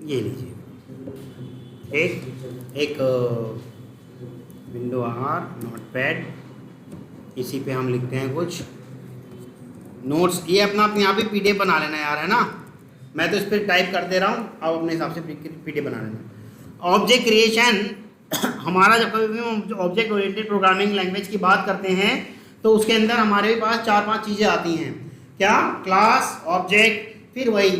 ये लीजिए, एक विंडो आर नोटपैड, इसी पे हम लिखते हैं कुछ नोट्स। ये अपना अपने यहाँ पे पीडीएफ बना लेना यार, है ना। मैं तो इस पर टाइप कर दे रहा हूँ, आप अपने हिसाब से पीडीएफ बना लेना। ऑब्जेक्ट क्रिएशन हमारा जब कभी भी हम ऑब्जेक्ट ओरिएंटेड प्रोग्रामिंग लैंग्वेज की बात करते हैं तो उसके अंदर हमारे पास 4-5 चीज़ें आती हैं। क्या? क्लास, ऑब्जेक्ट, फिर वही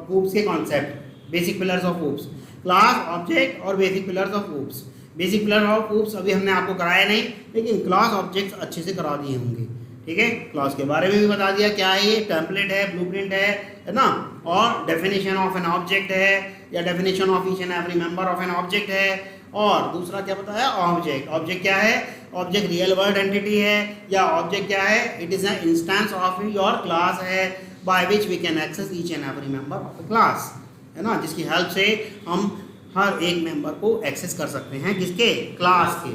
हूप्स के concept, basic pillars of OOPs. Class, object और basic pillars of OOPs. Basic pillar of OOPs अभी हमने आपको कराया नहीं, लेकिन क्लास ऑब्जेक्ट्स अच्छे से करा दिए होंगे। ठीक है, क्लास के बारे में भी बता दिया क्या है ये, टेम्पलेट है, ब्लूप्रिंट है ना। और डेफिनेशन ऑफ एन ऑब्जेक्ट है, या definition of each and every member of an object है। और दूसरा क्या बताया? ऑब्जेक्ट। ऑब्जेक्ट क्या है? ऑब्जेक्ट रियल वर्ल्ड एंटिटी है, या ऑब्जेक्ट क्या है? It is an instance of your class है, by which we can access each and every member of the class, है ना, जिसकी हेल्प से हम हर एक मेंबर को एक्सेस कर सकते हैं, किसके? क्लास के।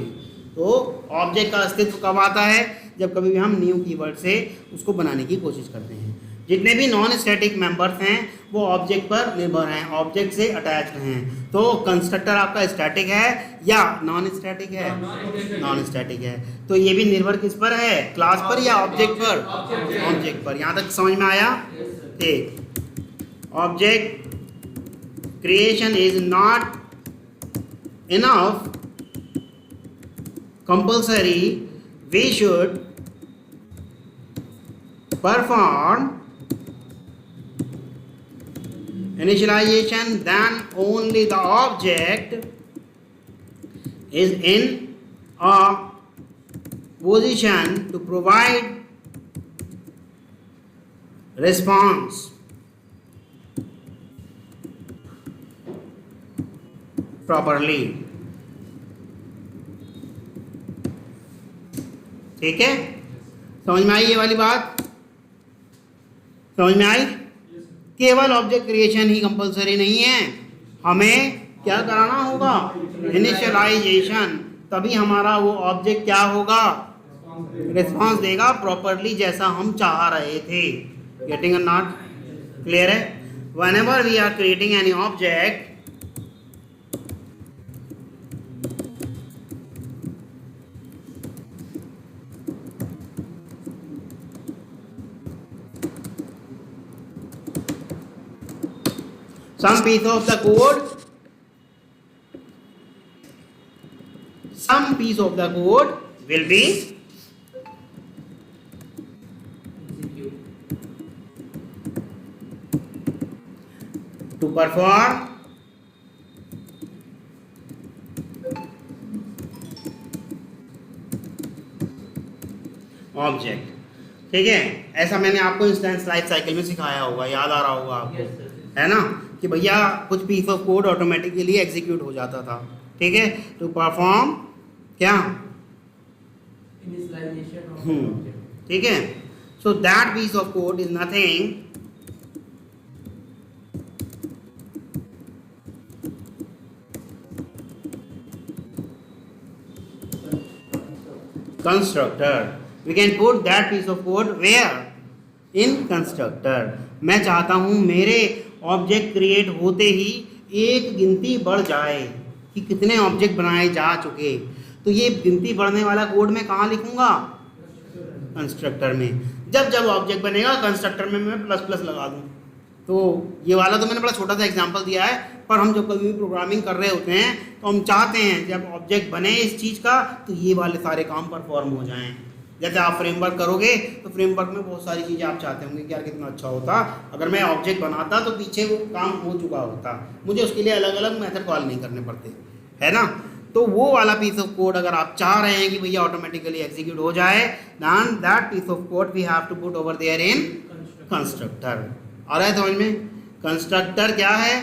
तो ऑब्जेक्ट का अस्तित्व कब आता है? जब कभी भी हम न्यू कीवर्ड से उसको बनाने की कोशिश करते हैं। जितने भी नॉन स्टैटिक मेंबर्स हैं वो ऑब्जेक्ट पर निर्भर हैं, ऑब्जेक्ट से अटैच्ड हैं। तो कंस्ट्रक्टर आपका स्टैटिक है या नॉन स्टैटिक है? नॉन स्टैटिक है। तो ये भी निर्भर किस पर है? क्लास पर या ऑब्जेक्ट पर? ऑब्जेक्ट पर। यहाँ तक समझ में आया? ठीक। Object creation is not enough compulsory, we should perform initialization, then only the object is in a position to provide response properly। ठीक है, समझ में आई ये वाली बात? समझ में आई? केवल ऑब्जेक्ट क्रिएशन ही कंपलसरी नहीं है, हमें क्या कराना होगा? इनिशियलाइजेशन। तभी हमारा वो ऑब्जेक्ट क्या होगा? रिस्पॉन्स देगा प्रॉपरली, जैसा हम चाह रहे थे। गेटिंग और नॉट? क्लियर है? Whenever we are creating any object, some piece of the code will be to perform object. ठीक है, ऐसा मैंने आपको इंस्टेंस लाइफ साइकिल में सिखाया होगा, याद आ रहा होगा आपको, है ना, कि भैया कुछ piece of code automatically execute हो जाता था। ठीक है, टू परफॉर्म क्या? ठीक है, so that piece of code is nothing constructor. We can put that piece of code where? In constructor. मैं चाहता हूँ मेरे ऑब्जेक्ट क्रिएट होते ही एक गिनती बढ़ जाए कि कितने ऑब्जेक्ट बनाए जा चुके। तो ये गिनती बढ़ने वाला कोड मैं कहाँ लिखूँगा? कंस्ट्रक्टर में। जब जब ऑब्जेक्ट बनेगा कंस्ट्रक्टर में मैं प्लस प्लस लगा दूँ। तो ये वाला तो मैंने बड़ा छोटा सा एग्जांपल दिया है, पर हम जब कभी भी प्रोग्रामिंग कर रहे होते हैं तो हम चाहते हैं जब ऑब्जेक्ट बने इस चीज़ का तो ये वाले सारे काम परफॉर्म हो जाएं। जैसे आप फ्रेमवर्क करोगे तो फ्रेमवर्क में बहुत सारी चीज़ें आप चाहते होंगे कि यार कितना अच्छा होता अगर मैं ऑब्जेक्ट बनाता तो पीछे वो काम हो चुका होता, मुझे उसके लिए अलग अलग मेथड कॉल नहीं करने पड़ते, है ना। तो वो वाला पीस ऑफ कोड अगर आप चाह रहे हैं कि भैया ऑटोमेटिकली एग्जीक्यूट हो जाए, then that piece of code we have to put over there in constructor. आ रहा है समझ में? कंस्ट्रक्टर क्या है?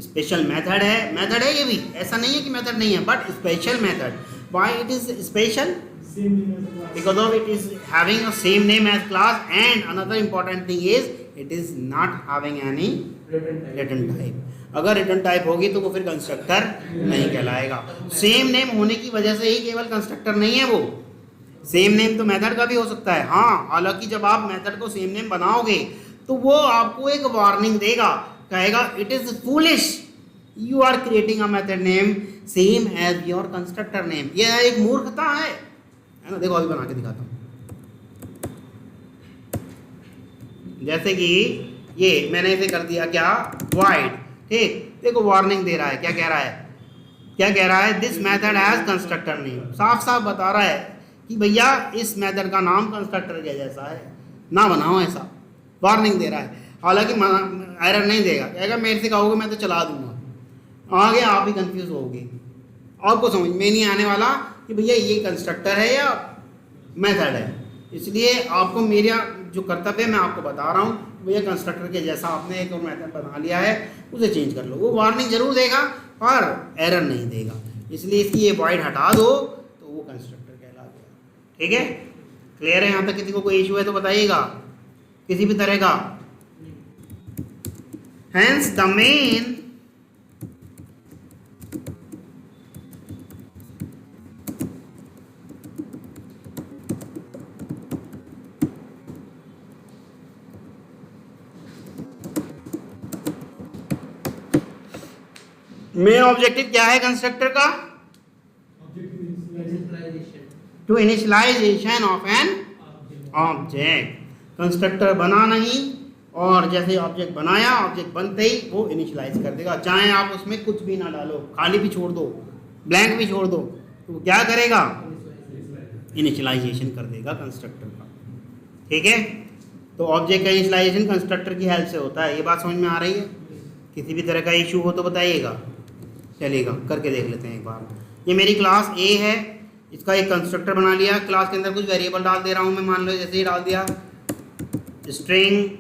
स्पेशल मेथड है। मेथड है ये भी, ऐसा नहीं है कि मेथड नहीं है, but special method. Why it is special? because of it is having a same name as class, and another important thing is it is not having any written type. अगर रिटर्न टाइप होगी तो वो फिर constructor नहीं कहलाएगा। Same name होने की वजह से ही केवल कंस्ट्रक्टर नहीं है वो, सेम नेम तो मेथड का भी हो सकता है। हाँ, हालांकि जब आप मेथड को सेम नेम बनाओगे तो वो आपको एक वार्निंग देगा, कहेगा it is foolish you are creating a method name same as your constructor name. यह एक मूर्खता है ना। देखो अभी बना के दिखाता हूँ। जैसे कि ये मैंने इसे कर दिया क्या, void, ठीक। देखो वार्निंग दे रहा है, क्या कह रहा है, क्या कह रहा है, this method has constructor name. साफ साफ बता रहा है कि भैया इस मेथड का नाम कंस्ट्रक्टर के जैसा है, ना बनाओ ऐसा। वार्निंग दे रहा है, हालांकि एरर नहीं देगा, कहेगा मेरे से कहोगे मैं तो चला दूंगा। आगे आप ही कंफ्यूज होगे, आपको समझ में नहीं आने वाला कि भैया ये कंस्ट्रक्टर है या मेथड है। इसलिए आपको मेरा जो कर्तव्य है मैं आपको बता रहा हूँ, भैया कंस्ट्रक्टर के जैसा आपने एक मेथड बना लिया है उसे चेंज कर लो। वो वार्निंग जरूर देगा पर एरर नहीं देगा, इसलिए इसकी ये void हटा दो तो वो कंस्ट्रक्टर कहला गया। ठीक है, क्लियर है? यहाँ तक किसी को कोई इशू है तो बताइएगा, किसी भी तरह का। Hence the main main objective क्या है कंस्ट्रक्टर का? To initialization of an object. Constructor बना नहीं, और जैसे ऑब्जेक्ट बनाया, ऑब्जेक्ट बनते ही वो इनिशियलाइज कर देगा। चाहे आप उसमें कुछ भी ना डालो, खाली भी छोड़ दो, ब्लैंक भी छोड़ दो, तो वो क्या करेगा? इनिशियलाइजेशन कर देगा कंस्ट्रक्टर का। ठीक है, तो ऑब्जेक्ट का इनिशियलाइजेशन कंस्ट्रक्टर की हेल्प से होता है। ये बात समझ में आ रही है? किसी भी तरह का इशू हो तो बताइएगा। चलेगा, करके देख लेते हैं एक बार। ये मेरी क्लास ए है, इसका एक कंस्ट्रक्टर बना लिया। क्लास के अंदर कुछ वेरिएबल डाल दे रहा हूँ मैं, मान लो जैसे ही डाल दिया, स्ट्रिंग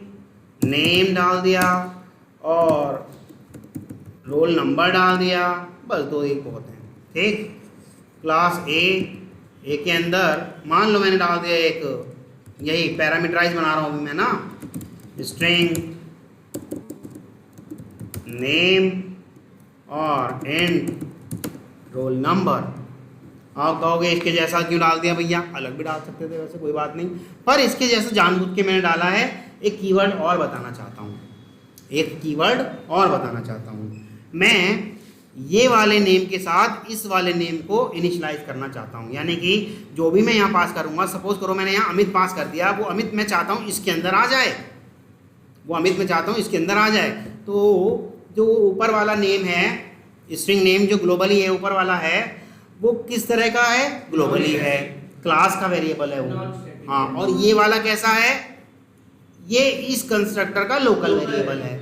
नेम डाल दिया और रोल नंबर डाल दिया, बस दो एक बहुत हैं। ठीक, क्लास ए के अंदर मान लो मैंने डाल दिया एक, यही पैरामीटराइज बना रहा हूँ अभी मैं ना, स्ट्रिंग नेम और एंड रोल नंबर। आप कहोगे इसके जैसा क्यों डाल दिया भैया? अलग भी डाल सकते थे, वैसे कोई बात नहीं, पर इसके जैसा जानबूझ के मैंने डाला है। एक कीवर्ड और बताना चाहता हूँ, एक कीवर्ड और बताना चाहता हूँ। मैं ये वाले नेम के साथ इस वाले नेम को इनिशियलाइज करना चाहता हूँ, यानी कि जो भी मैं यहाँ पास करूँगा, सपोज करो मैंने यहाँ अमित पास कर दिया, वो अमित मैं चाहता हूँ इसके अंदर आ जाए, वो अमित मैं चाहता हूँ इसके अंदर आ जाए। तो जो ऊपर वाला नेम है, स्ट्रिंग नेम जो ग्लोबली है ऊपर वाला है, वो किस तरह का है? ग्लोबली है, क्लास का वेरिएबल है वो। हाँ, और ये वाला कैसा है? ये इस कंस्ट्रक्टर का लोकल वेरिएबल है,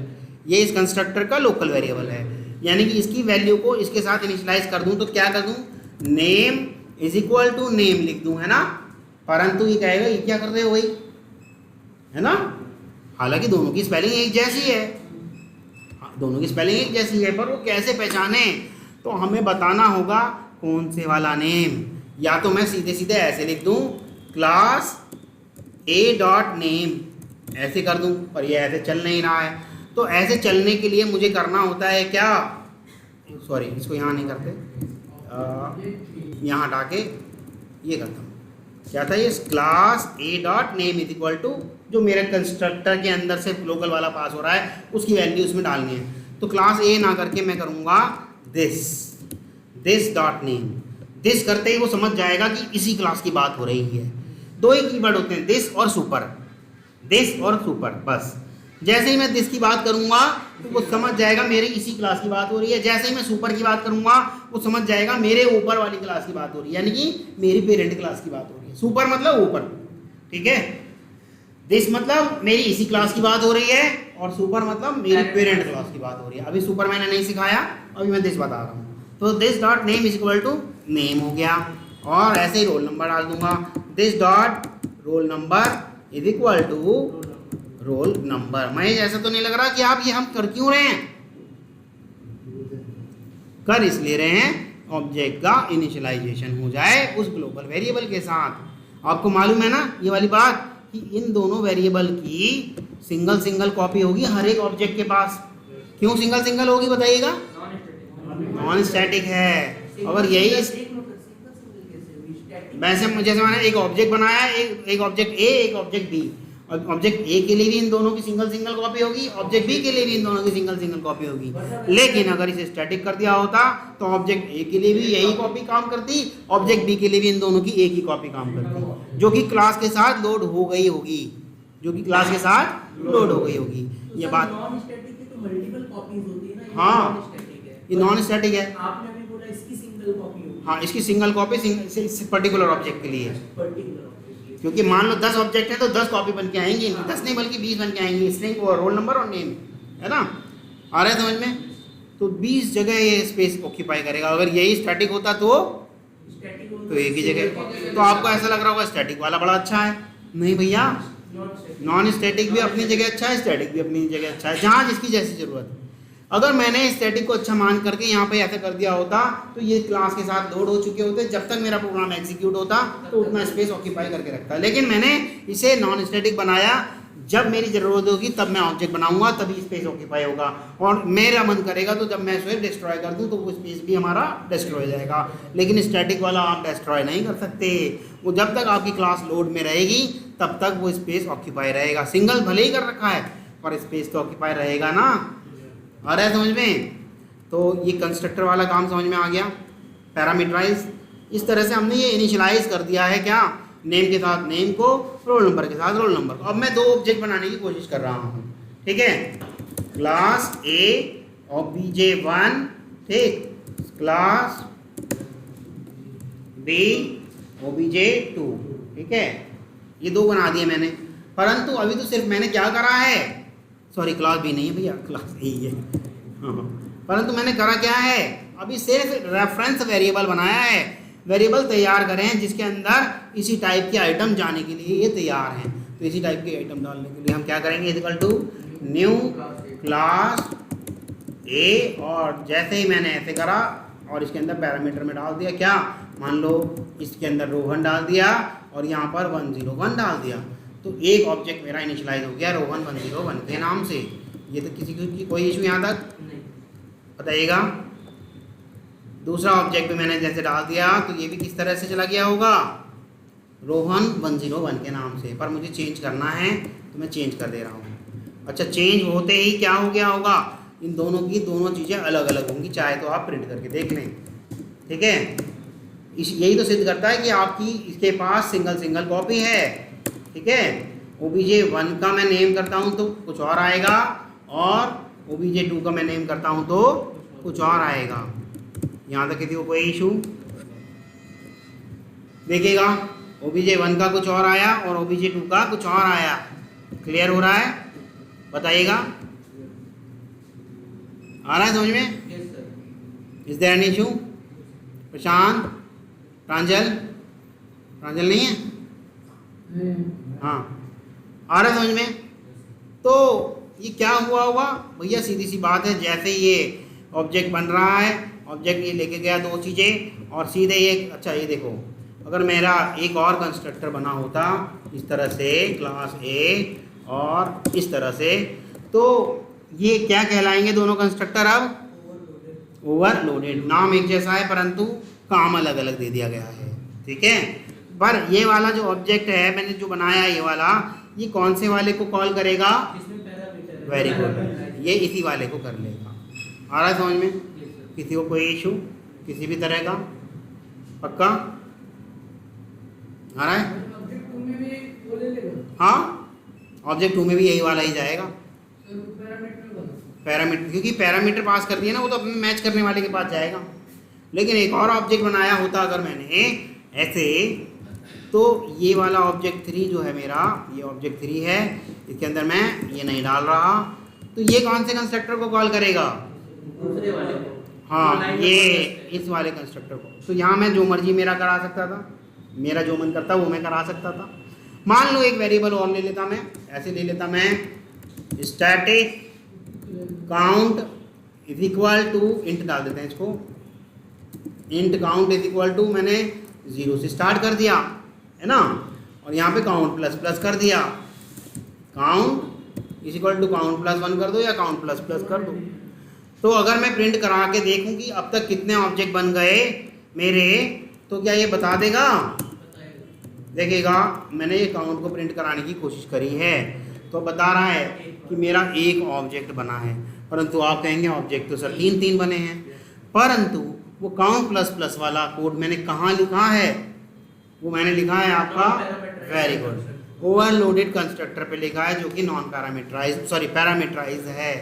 ये इस कंस्ट्रक्टर का लोकल वेरिएबल है। यानी कि इसकी वैल्यू को इसके साथ इनिशियलाइज कर दूं तो क्या कर दूं? Name is equal to name लिख दूं, है ना। परंतु ये कहेगा ये क्या कर रहे हो भाई, है ना। हालांकि दोनों की स्पेलिंग एक जैसी है, दोनों की स्पेलिंग एक जैसी है, पर वो कैसे पहचाने? तो हमें बताना होगा कौन से वाला नेम। या तो मैं सीधे सीधे ऐसे लिख दूं, क्लास ए डॉट नेम, ऐसे कर दूं, पर ये ऐसे चल नहीं रहा है। तो ऐसे चलने के लिए मुझे करना होता है क्या? सॉरी, इसको यहाँ नहीं करते, यहाँ हटा के ये करता हूँ। क्या था ये? Class A dot name is equal to, जो मेरे कंस्ट्रक्टर के अंदर से लोकल वाला पास हो रहा है उसकी वैल्यू उसमें डालनी है। तो क्लास ए ना करके मैं करूँगा दिस डॉट नेम। दिस करते ही वो समझ जाएगा कि इसी क्लास की बात हो रही है। दो ही कीवर्ड होते हैं, दिस और सुपर, दिस और सुपर, बस। जैसे ही मैं दिस की बात करूंगा तो वो समझ जाएगा मेरी इसी क्लास की बात हो रही है। जैसे ही मैं सुपर की बात करूंगा वो समझ जाएगा मेरे ऊपर वाली क्लास की बात हो रही है, यानी कि मेरी पेरेंट क्लास की बात हो रही है। सुपर मतलब ऊपर, ठीक है। दिस मतलब मेरी इसी क्लास की बात हो रही है, और सुपर मतलब मेरी पेरेंट क्लास की बात हो रही है। अभी सुपर मैंने नहीं सिखाया, अभी मैं दिस बता रहा हूँ। तो this dot name is equal to name हो गया, और ऐसे ही रोल नंबर डाल दूंगा, this dot roll number is equal to roll number. मैं ऐसा तो नहीं लग रहा कि आप ये हम कर क्यों रहे हैं? कर इसलिए रहे हैं ऑब्जेक्ट का इनिशियलाइजेशन हो जाए उस ग्लोबल वेरिएबल के साथ। आपको मालूम है ना ये वाली बात कि इन दोनों वेरिएबल की सिंगल सिंगल कॉपी होगी हर एक ऑब्जेक्ट के पास। क्यों सिंगल सिंगल होगी बताइएगा? नॉन स्टैटिक है। और यही वैसे जैसे मैंने एक ऑब्जेक्ट बनाया, एक ऑब्जेक्ट ए, एक ऑब्जेक्ट बी, ऑब्जेक्ट ए के लिए भी इन दोनों की सिंगल सिंगल कॉपी होगी, ऑब्जेक्ट बी के लिए भी इन दोनों की सिंगल सिंगल कॉपी होगी। लेकिन अगर इसे स्टैटिक कर दिया होता तो ऑब्जेक्ट ए के लिए भी यही कॉपी काम करती, ऑब्जेक्ट बी के लिए भी इन दोनों की एक ही कॉपी काम करती, जो कि क्लास के साथ लोड हो गई होगी, जो कि क्लास के साथ लोड हो गई होगी। ये बात नॉन स्टैटिक की तो मल्टीपल कॉपीज होती है ना, हाँ, ये नॉन स्टैटिक है। आपने अभी बोला इसकी सिंगल कॉपी होगी। हाँ, इसकी सिंगल कॉपी इस पर्टिकुलर ऑब्जेक्ट के लिए, पर्टिकुलर क्योंकि मान लो 10 ऑब्जेक्ट है तो 10 कॉपी बन के आएंगी, 10 नहीं बल्कि 20 बन के आएंगी, स्ट्रिंग और रोल नंबर और नेम, है ना, आ रहा है समझ में। तो 20 जगह ये स्पेस ऑक्यूपाई करेगा। अगर यही स्टैटिक होता तो एक ही जगह। तो आपको ऐसा लग रहा होगा स्टैटिक वाला बड़ा अच्छा है, नहीं भैया, नॉन स्टैटिक भी अपनी जगह अच्छा है, स्टैटिक भी अपनी जगह अच्छा है, जहाँ जिसकी जैसी जरूरत है। अगर मैंने स्टैटिक को अच्छा मान करके यहाँ पे ऐसा कर दिया होता तो ये क्लास के साथ लोड हो चुके होते, जब तक मेरा प्रोग्राम एग्जीक्यूट होता तो उतना स्पेस ऑक्यूपाई करके रखता। लेकिन मैंने इसे नॉन स्टैटिक बनाया, जब मेरी ज़रूरत होगी तब मैं ऑब्जेक्ट बनाऊंगा, तभी स्पेस ऑक्यूपाई होगा। और मेरा मन करेगा तो जब मैं उसे डिस्ट्रॉय कर दूँ तो वो स्पेस भी हमारा डिस्ट्रॉय हो जाएगा। लेकिन स्टैटिक वाला आप डिस्ट्रॉय नहीं कर सकते, वो जब तक आपकी क्लास लोड में रहेगी तब तक वो स्पेस ऑक्यूपाई रहेगा। सिंगल भले ही कर रखा है पर स्पेस तो ऑक्यूपाई रहेगा ना, आ रहा है समझ में। तो ये कंस्ट्रक्टर वाला काम समझ में आ गया, पैरामीटराइज। इस तरह से हमने ये इनिशियलाइज कर दिया है, क्या, नेम के साथ नेम को, रोल नंबर के साथ रोल नंबर को। अब मैं 2 ऑब्जेक्ट बनाने की कोशिश कर रहा हूँ, ठीक है, क्लास ए obj1, ठीक, क्लास बी obj2, ठीक है, ये 2 बना दिए मैंने। परंतु अभी तो सिर्फ मैंने क्या करा है, सॉरी क्लास बी नहीं है भैया, क्लास ए ही है, हाँ। परंतु मैंने करा क्या है, अभी सिर्फ रेफरेंस वेरिएबल बनाया है। वेरिएबल तैयार करें जिसके अंदर इसी टाइप के आइटम जाने के लिए ये तैयार हैं। तो इसी टाइप के आइटम डालने के लिए हम क्या करेंगे, equal to new class A, और जैसे ही मैंने ऐसे करा और इसके अंदर पैरामीटर में डाल दिया, क्या, मान लो इसके अंदर रोहन डाल दिया और यहाँ पर 101 डाल दिया, तो एक ऑब्जेक्ट मेरा इनिशियलाइज हो गया रोहन 101 के नाम से। ये तो किसी की कोई इशू यहाँ तक बताइएगा। दूसरा ऑब्जेक्ट भी मैंने जैसे डाल दिया तो ये भी किस तरह से चला गया होगा, रोहन 101 के नाम से। पर मुझे चेंज करना है तो मैं चेंज कर दे रहा हूँ। अच्छा, चेंज होते ही क्या हो गया होगा, इन दोनों की दोनों चीज़ें अलग अलग होंगी, चाहे तो आप प्रिंट करके देख लें, ठीक है। यही तो सिद्ध करता है कि आपकी इसके पास सिंगल सिंगल कॉपी है, ठीक है। obj1 का मैं नेम करता हूँ तो कुछ और आएगा, और obj2 का मैं नेम करता हूँ तो कुछ और आएगा। यहाँ तक किसी को कोई इशू देखिएगा, obj1 का कुछ और आया और obj2 का कुछ और आया। क्लियर हो रहा है, बताइएगा, आ रहा है समझ में? Is there any issue? Prashant, Pranjal, Pranjal नहीं है, हाँ, आ रहा है समझ में? तो ये क्या हुआ होगा भैया, सीधी सी बात है, जैसे ये ऑब्जेक्ट बन रहा है, ऑब्जेक्ट ये लेके गया 2 चीज़ें और सीधे ये, अच्छा ये देखो, अगर मेरा एक और कंस्ट्रक्टर बना होता इस तरह से, क्लास ए और इस तरह से, तो ये क्या कहलाएंगे दोनों कंस्ट्रक्टर, अब ओवरलोडेड। नाम एक जैसा है परंतु काम अलग अलग दे दिया गया है, ठीक है। पर ये वाला जो ऑब्जेक्ट है मैंने जो बनाया ये वाला, ये कौन से वाले को कॉल करेगा, वेरी गुड, ये इसी वाले को कर लेगा। आ रहा है समझ में? किसी को कोई इशू किसी भी तरह का, पक्का आ रहा है? हाँ, ऑब्जेक्ट 2 में भी यही वाला ही जाएगा, पैरामीटर, क्योंकि पैरामीटर पास कर दिया ना, वो तो अपने मैच करने वाले के पास जाएगा। लेकिन एक और ऑब्जेक्ट बनाया होता अगर मैंने ऐसे, तो ये वाला ऑब्जेक्ट 3 जो है मेरा, ये ऑब्जेक्ट 3 है, इसके अंदर मैं ये नहीं डाल रहा, तो ये कौन से कंस्ट्रक्टर को कॉल करेगा, दूसरे वाले को, हाँ, ये इस वाले कंस्ट्रक्टर को। तो यहाँ मैं जो मर्जी मेरा करा सकता था, मेरा जो मन करता वो मैं करा सकता था। मान लो एक वेरिएबल और ले लेता मैं, ऐसे ले लेता मैं, static count is equal to, int डाल देते हैं इसको, int count is equal to, मैंने 0 से स्टार्ट कर दिया है ना, और यहाँ पे काउंट प्लस प्लस कर दिया, count is equal to count plus 1 कर दो या काउंट प्लस प्लस कर दो। तो अगर मैं प्रिंट करा के देखूं कि अब तक कितने ऑब्जेक्ट बन गए मेरे, तो क्या ये बता देगा? देखिएगा मैंने ये काउंट को प्रिंट कराने की कोशिश करी है तो बता रहा है कि मेरा एक ऑब्जेक्ट बना है, परंतु आप कहेंगे ऑब्जेक्ट तो सर 3 बने हैं, परंतु वो काउंट प्लस प्लस वाला कोड मैंने कहाँ लिखा है, वो मैंने लिखा है आपका वेरी गुड ओवरलोडेड कंस्ट्रक्टर पे लिखा है जो कि नॉन पैरामीटराइज पैरामीटराइज है।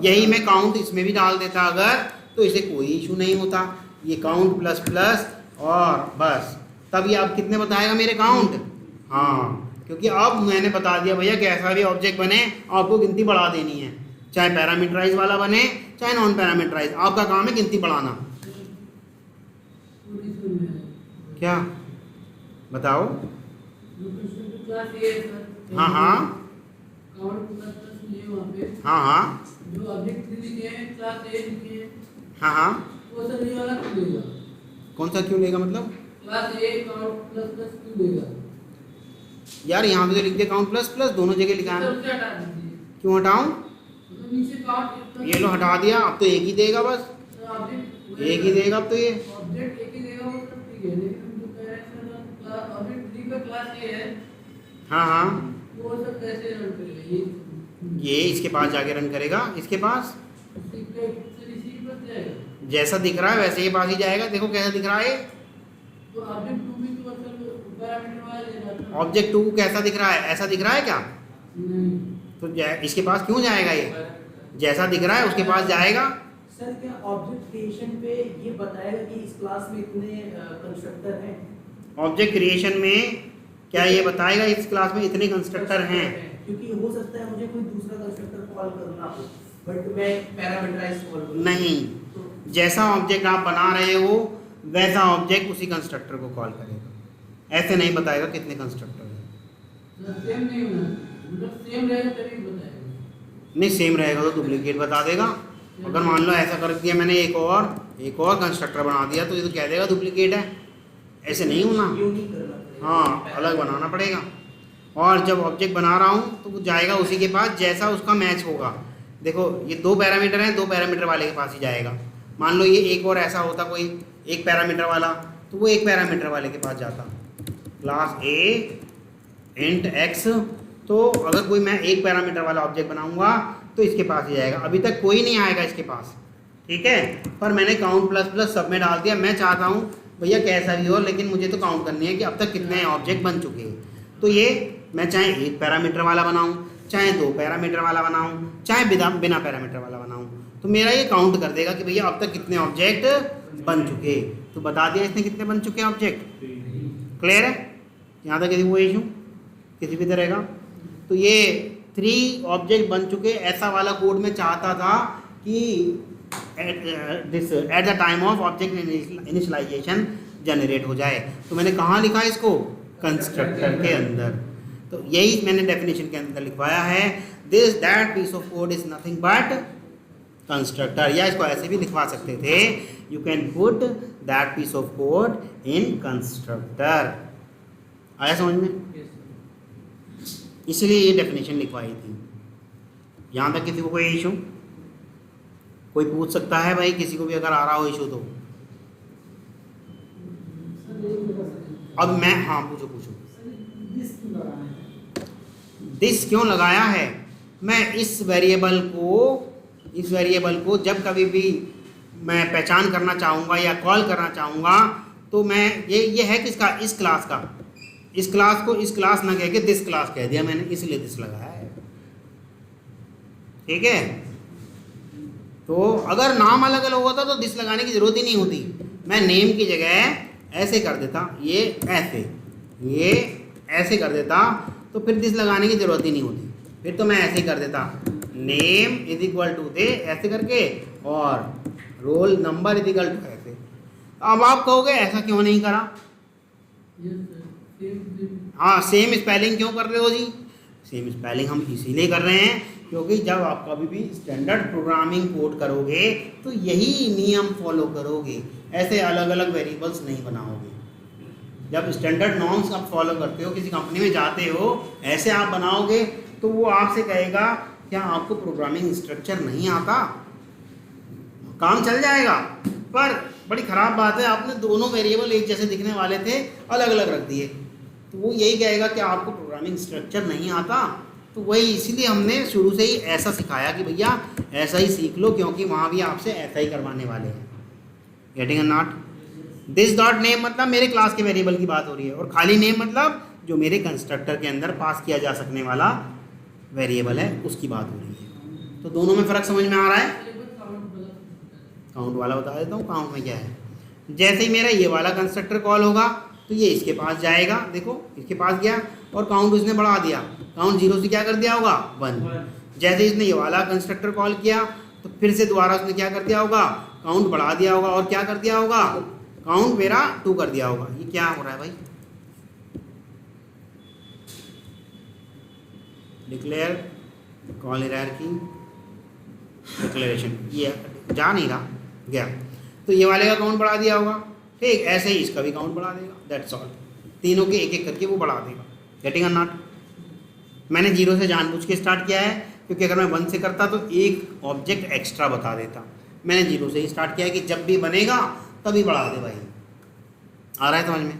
यही मैं काउंट इसमें भी डाल देता अगर, तो इसे कोई इशू नहीं होता। ये काउंट प्लस प्लस और बस, तब ये आप कितने बताएगा मेरे काउंट। हाँ, क्योंकि अब मैंने बता दिया भैया कैसा भी ऑब्जेक्ट बने आपको गिनती बढ़ा देनी है, चाहे पैरामीटराइज वाला बने चाहे नॉन पैरामीटराइज, आपका काम है गिनती बढ़ाना। क्या बताओ। हाँ हाँ हाँ हाँ जो ऑब्जेक्ट लिखे हैं क्लास ए लिखे हैं, हाँ हाँ वो सर ये वाला क्यों लेगा? कौन सा क्यों लेगा मतलब? क्लास ए काउंट प्लस प्लस क्यों लेगा? यार यहाँ पे तो लिख दिया काउंट प्लस प्लस, दोनों जगह लिखा है। सबसे हटा दीजिए। क्यों हटाऊं? तो नीचे काउंट ये लो हटा दिया, अब तो एक ही देगा बस, ऑब्जेक्ट एक ही देगा अब तो ये। ऑब्जेक्ट एक ही देगा वो सब ठीक है, लेकिन हम जो कह रहे हैं सर ऑब्जेक्ट 3 का क्लास ए है, हाँ हाँ वो सब कैसे रन करेगा? ये इसके पास जाके रन करेगा, इसके पास इसी पर जाएगा। जैसा दिख रहा है वैसे ही पास ही जाएगा। देखो कैसा दिख रहा है, तो ऑब्जेक्ट 2 भी तो असल पैरामीटर वाला ले रहा था। ऑब्जेक्ट 2 कैसा दिख रहा है, ऐसा दिख रहा है क्या? नहीं तो इसके पास क्यों जाएगा, ये जैसा दिख रहा है उसके पास जाएगा। सर क्या ऑब्जेक्ट क्रिएशन पे ये बताएगा कि इस क्लास में इतने कंस्ट्रक्टर हैं? ऑब्जेक्ट क्रिएशन में क्या ये बताएगा इस क्लास में इतने कंस्ट्रक्टर हैं? क्योंकि हो सकता है मुझे कोई दूसरा कंस्ट्रक्टर कॉल करना हो, बट मैं पैरामीटराइज कॉल करूं। नहीं, जैसा ऑब्जेक्ट आप बना रहे हो वैसा ऑब्जेक्ट उसी कंस्ट्रक्टर को कॉल करेगा, ऐसे नहीं बताएगा कितने कंस्ट्रक्टर हैं। सेम नहीं होना, मतलब सेम रहेगा तभी बताएगा। नहीं सेम रहेगा तो डुप्लीकेट बता देगा। अगर मान लो ऐसा कर दिया मैंने एक और कंस्ट्रक्टर बना दिया तो ये तो कह देगा डुप्लीकेट है, ऐसे नहीं होना। यूनिक करना पड़ेगा। हाँ, अलग बनाना पड़ेगा। और जब ऑब्जेक्ट बना रहा हूँ तो वो जाएगा उसी के पास जैसा उसका मैच होगा। देखो ये 2 पैरामीटर हैं, 2 पैरामीटर वाले के पास ही जाएगा। मान लो ये एक और ऐसा होता कोई 1 पैरामीटर वाला, तो वो 1 पैरामीटर वाले के पास जाता। क्लास ए इंट एक्स, तो अगर कोई मैं 1 पैरामीटर वाला ऑब्जेक्ट बनाऊंगा तो इसके पास ही जाएगा। अभी तक कोई नहीं आएगा इसके पास, ठीक है, पर मैंने काउंट प्लस प्लस सब में डाल दिया। मैं चाहता हूँ भैया कैसा भी हो, लेकिन मुझे तो काउंट करनी है कि अब तक कितने ऑब्जेक्ट बन चुके हैं। तो ये मैं चाहे 1 पैरामीटर वाला बनाऊँ, चाहे 2 पैरामीटर वाला बनाऊँ, चाहे बिना पैरामीटर वाला बनाऊँ, तो मेरा ये काउंट कर देगा कि भैया अब तक कितने ऑब्जेक्ट बन चुके। तो बता दिया इसने कितने बन चुके ऑब्जेक्ट। क्लियर है यहाँ तक? किसी को इशू किसी भी तरह का? तो ये 3 ऑब्जेक्ट बन चुके। ऐसा वाला कोड मैं चाहता था कि at the time of object initialization generate हो जाए। तो मैंने कहाँ लिखा इसको? कंस्ट्रक्टर के अंदर। तो यही मैंने डेफिनेशन के अंदर लिखवाया है, this that piece of code is nothing but constructor. या इसको ऐसे भी लिखवा सकते थे, you can put that piece of code in constructor. आया समझ में? इसलिए ये डेफिनेशन लिखवाई थी। यहाँ तक किसी को कोई इशू? कोई पूछ सकता है भाई, किसी को भी अगर आ रहा हो इशू तो। अब मैं, हाँ पूछो पूछो। दिस क्यों लगाया है? मैं इस वेरिएबल को जब कभी भी मैं पहचान करना चाहूँगा या कॉल करना चाहूँगा तो मैं ये है किसका? इस क्लास का। इस क्लास को इस क्लास ना कह के दिस क्लास कह दिया मैंने, इसलिए दिस लगाया है। ठीक है, तो अगर नाम अलग अलग होता तो दिस लगाने की ज़रूरत ही नहीं होती। मैं नेम की जगह ऐसे कर देता, ये ऐसे कर देता, तो फिर दिस लगाने की ज़रूरत ही नहीं होती। फिर तो मैं ऐसे ही कर देता, नेम इज इक्वल टू दे ऐसे करके, और roll number is equal to ऐसे। अब आप कहोगे ऐसा क्यों नहीं करा? हाँ, सेम स्पेलिंग क्यों कर रहे हो जी? सेम स्पेलिंग हम इसीलिए कर रहे हैं क्योंकि जब आप कभी भी स्टैंडर्ड प्रोग्रामिंग कोड करोगे तो यही नियम फॉलो करोगे, ऐसे अलग अलग वेरिएबल्स नहीं बनाओगे। जब स्टैंडर्ड नॉर्म्स आप फॉलो करते हो, किसी कंपनी में जाते हो, ऐसे आप बनाओगे तो वो आपसे कहेगा क्या आपको प्रोग्रामिंग स्ट्रक्चर नहीं आता? काम चल जाएगा। पर बड़ी ख़राब बात है, आपने दोनों वेरिएबल एक जैसे दिखने वाले थे अलग अलग रख दिए। तो वो यही कहेगा कि आपको प्रोग्रामिंग स्ट्रक्चर नहीं आता, तो वही इसीलिए हमने शुरू से ही ऐसा सिखाया कि भैया ऐसा ही सीख लो, क्योंकि वहाँ भी आपसे ऐसा ही करवाने वाले हैं। Getting a not? This dot name मतलब मेरे क्लास के वेरिएबल की बात हो रही है, और खाली नेम मतलब जो मेरे कंस्ट्रक्टर के अंदर पास किया जा सकने वाला वेरिएबल है उसकी बात हो रही है। तो दोनों में फ़र्क समझ में आ रहा है? काउंट वाला बता देता हूँ काउंट में क्या है। जैसे ही मेरा ये वाला कंस्ट्रक्टर कॉल होगा तो ये इसके पास जाएगा, देखो इसके पास गया और काउंट उसने बढ़ा दिया, काउंट 0 से क्या कर दिया होगा 1। जैसे इसने ये वाला कंस्ट्रक्टर कॉल किया तो फिर से दोबारा उसने क्या कर दिया होगा, काउंट बढ़ा दिया होगा और क्या कर दिया होगा, काउंट मेरा 2 कर दिया होगा। ये क्या हो रहा है भाई? डिक्लेयर कॉल हायरार्की डिक्लेरेशन, ये जा नहीं रहा, गया तो ये वाले का काउंट बढ़ा दिया होगा, ठीक। ऐसे ही इसका भी काउंट बढ़ा देगा, दैट्स ऑल। तीनों के एक एक करके वो बढ़ा देगा। Getting a not? मैंने 0 से जानबूझ के स्टार्ट किया है, क्योंकि अगर मैं 1 से करता तो एक ऑब्जेक्ट एक्स्ट्रा बता देता। मैंने 0 से ही स्टार्ट किया है कि जब भी बनेगा तभी बढ़ा दे भाई। आ रहा है समझ में?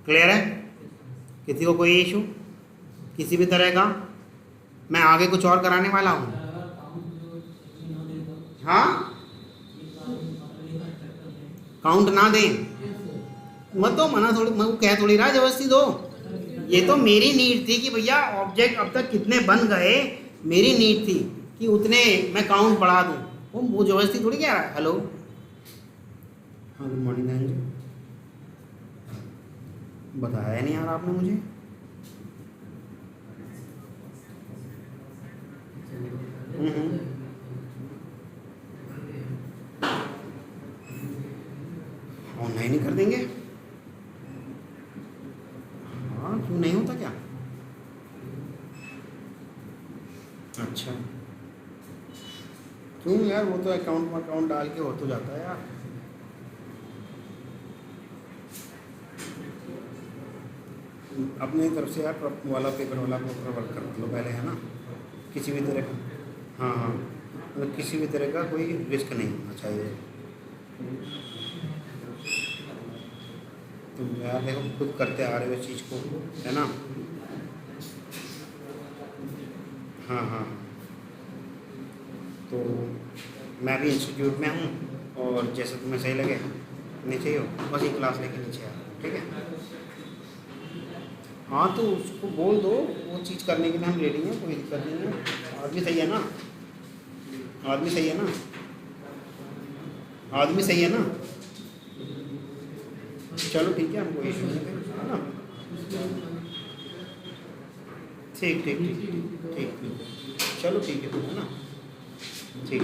क्लियर है? किसी को कोई इशू किसी भी तरह का? मैं आगे कुछ और कराने वाला हूँ। हाँ, काउंट ना दें मत दो, मना थोड़ी, मैं कह थोड़ी रहा जबरदस्ती दो। ये तो मेरी नीड थी कि भैया ऑब्जेक्ट अब तक कितने बन गए, मेरी नीड थी कि उतने मैं काउंट बढ़ा दूँ। वो जबरदस्ती थोड़ी कह रहा है। हेलो, हाँ गुड मॉर्निंग अंजू, बताया नहीं यार आपने मुझे। ऑनलाइन ही कर देंगे। हाँ, क्यों नहीं होता क्या? अच्छा, क्यों यार, वो तो अकाउंट में अकाउंट डाल के हो तो जाता है यार। अपनी तरफ से यार वाला पेपर वाला पेपर वर्क कर लो पहले, है ना? किसी भी तरह का, हाँ हाँ, मतलब किसी भी तरह का कोई रिस्क नहीं होना चाहिए। तो यार देखो खुद करते आ रहे हो इस चीज़ को, है ना? हाँ हाँ, तो मैं भी इंस्टीट्यूट में हूँ, और जैसे तुम्हें सही लगे नीचे ही हो, बस एक क्लास लेके नीचे आ, ठीक है? हाँ, तो उसको बोल दो वो चीज़ करने के लिए हम रेडी हैं, कोई दिक्कत नहीं है। आदमी सही है ना? आदमी सही है ना? आदमी सही है ना? चलो ठीक है, हमको इशू नहीं है ना? ठीक ठीक ठीक ठीक, चलो ठीक है ना? ठीक।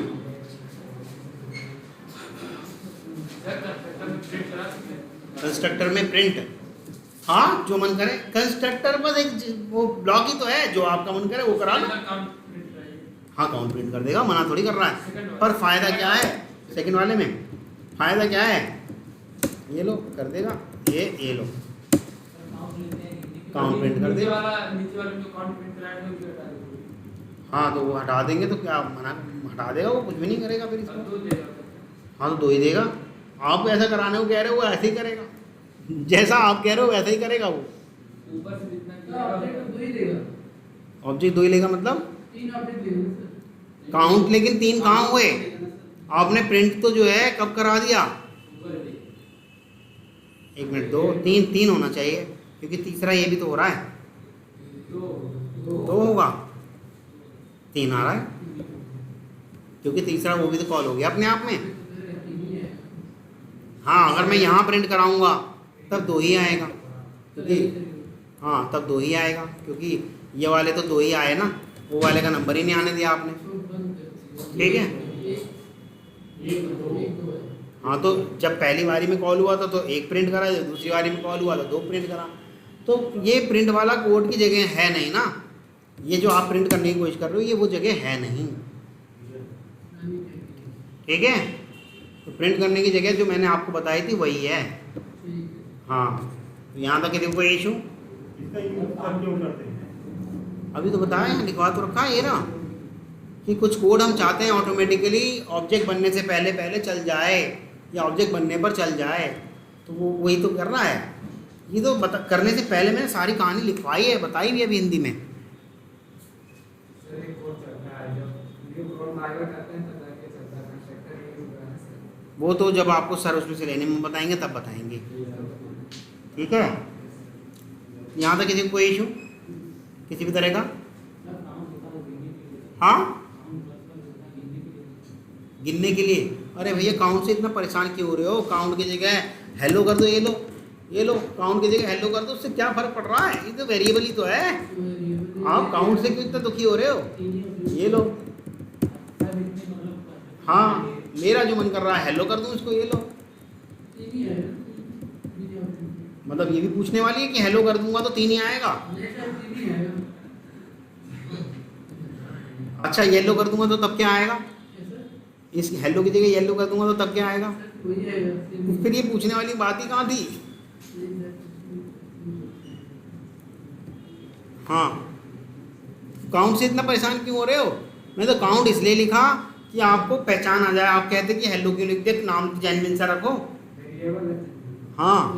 कंस्ट्रक्टर में प्रिंट, हाँ जो मन करे। कंस्ट्रक्टर बस एक वो ब्लॉक ही तो है, जो आपका मन करे वो करा लो। हाँ, काउंट प्रिंट कर देगा, मना थोड़ी कर रहा है। पर फायदा क्या है सेकंड वाले में? फायदा क्या है? ये लो कर देगा, ये लो काउंट प्रिंट कर देगा। हाँ, तो वो हटा देंगे तो क्या मना, हटा देगा वो, कुछ भी नहीं करेगा फिर इसको। हाँ, तो 2 ही देगा। आप ऐसा कराने को कह रहे हो, वो ऐसे ही करेगा, जैसा आप कह रहे हो वैसा ही करेगा वो। ऑब्जेक्ट 2 ही लेगा मतलब काउंट, लेकिन 3 कहाँ हुए? आपने प्रिंट तो जो है कब करा दिया? 1 मिनट, 2 3 होना चाहिए, क्योंकि तीसरा ये भी तो हो रहा है, 2 होगा, 3 आ रहा है, क्योंकि तीसरा वो भी तो कॉल हो गया अपने आप में। हाँ, अगर मैं यहाँ प्रिंट कराऊंगा तब 2 ही आएगा, क्योंकि हाँ तब 2 ही आएगा, क्योंकि ये वाले तो 2 ही आए ना, वो वाले का नंबर ही नहीं आने दिया आपने, ठीक है? हाँ, तो जब पहली बारी में कॉल हुआ था तो 1 प्रिंट करा, जब दूसरी बारी में कॉल हुआ तो 2 प्रिंट करा। तो ये प्रिंट वाला कोड की जगह है नहीं ना, ये जो आप प्रिंट करने की कोशिश कर रहे हो ये वो जगह है नहीं, ठीक है? तो प्रिंट करने की जगह जो मैंने आपको बताई थी वही है। हाँ, तो यहाँ तक कोई इशू? अभी तो बताया, लिखवा तो रखा है ये ना, कि कुछ कोड हम चाहते हैं ऑटोमेटिकली ऑब्जेक्ट बनने से पहले चल जाए, या ऑब्जेक्ट बनने पर चल जाए, तो वो वही तो कर रहा है। ये तो बता करने से पहले मैंने सारी कहानी लिखवाई है, बताई भी है अभी हिंदी में। सर एक और चलता है जब न्यू कोड माइग्रेट करते हैं तब जाके चलता है कंस्ट्रक्टर ये भी बनाना सर। वो तो जब आपको सर उसमें से लेने में बताएंगे तब बताएंगे, ठीक है। यहाँ तक किसी को कोई इशू किसी भी तरह का? हाँ, गिनने के लिए। अरे भैया काउंट से इतना परेशान क्यों हो रहे हो? काउंट की जगह हेलो कर दो, ये लो ये लो, काउंट की जगह हेलो कर दो, उससे क्या फर्क पड़ रहा है? ये तो वेरिएबल ही तो है। आप काउंट से क्यों इतना दुखी हो रहे हो? ये लो, हाँ मेरा जो मन कर रहा है हेलो कर दूं इसको, ये लो। मतलब ये भी पूछने वाली है कि हेलो कर दूंगा तो 3 ही आएगा। अच्छा येलो कर दूंगा तो तब क्या आएगा? इस हेलो की जगह येलो कर दूंगा तो तब क्या आएगा? फिर ये पूछने वाली बात ही कहाँ थी? हाँ, काउंट से इतना परेशान क्यों हो रहे हो? मैं तो काउंट इसलिए लिखा कि आपको पहचान आ जाए। आप कहते कि हेलो क्यों लिख दे, नाम जेन्युइन सा रखो। हाँ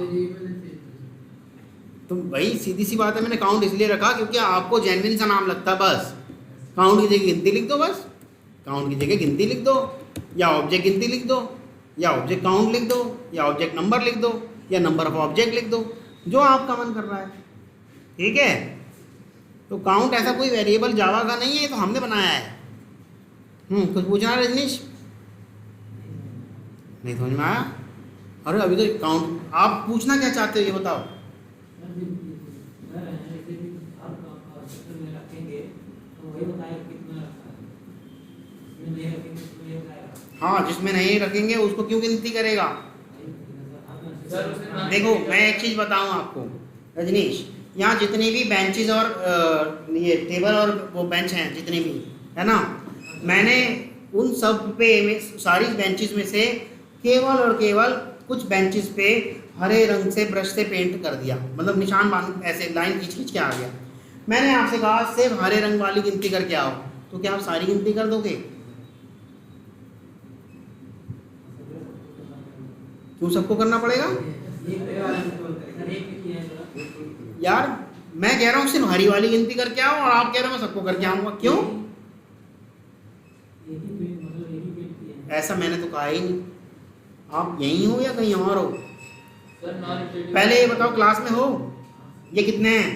तो भाई सीधी सी बात है, मैंने काउंट इसलिए रखा क्योंकि आपको जेन्युइन सा नाम लगता। बस काउंट की जगह गिनती लिख दो, बस काउंट की जगह गिनती लिख दो, या ऑब्जेक्ट गिनती लिख दो, या ऑब्जेक्ट काउंट लिख दो, या ऑब्जेक्ट नंबर लिख दो, या नंबर ऑफ ऑब्जेक्ट लिख दो, जो आपका मन कर रहा है, ठीक है। तो काउंट ऐसा कोई वेरिएबल जावा का नहीं है, तो हमने बनाया है। कुछ पूछना है रजनीश? नहीं समझ में आया? अरे अभी तो काउंट, आप पूछना क्या चाहते हो ये बताओ। हाँ जिसमें नहीं रखेंगे उसको क्यों गिनती करेगा? देखो मैं एक चीज़ बताऊं आपको रजनीश, यहाँ जितनी भी बेंचेस और ये टेबल और वो बेंच हैं जितने भी है ना, मैंने उन सब पे सारी बेंचेस में से केवल और केवल कुछ बेंचेस पे हरे रंग से ब्रश से पेंट कर दिया, मतलब निशान बांध ऐसे लाइन खींच खींच के आ गया। मैंने आपसे कहा सिर्फ हरे रंग वाली गिनती करके आओ, तो क्या आप सारी गिनती कर दोगे? क्यों सबको करना पड़ेगा यार? मैं कह रहा हूँ सिर्फ हरी वाली गिनती करके आओ, और आप कह रहे हो मैं सबको करके आऊंगा। क्यों? ऐसा मैंने तो कहा ही नहीं। आप यहीं हो या कहीं और हो? पहले ये बताओ क्लास में हो? ये कितने हैं?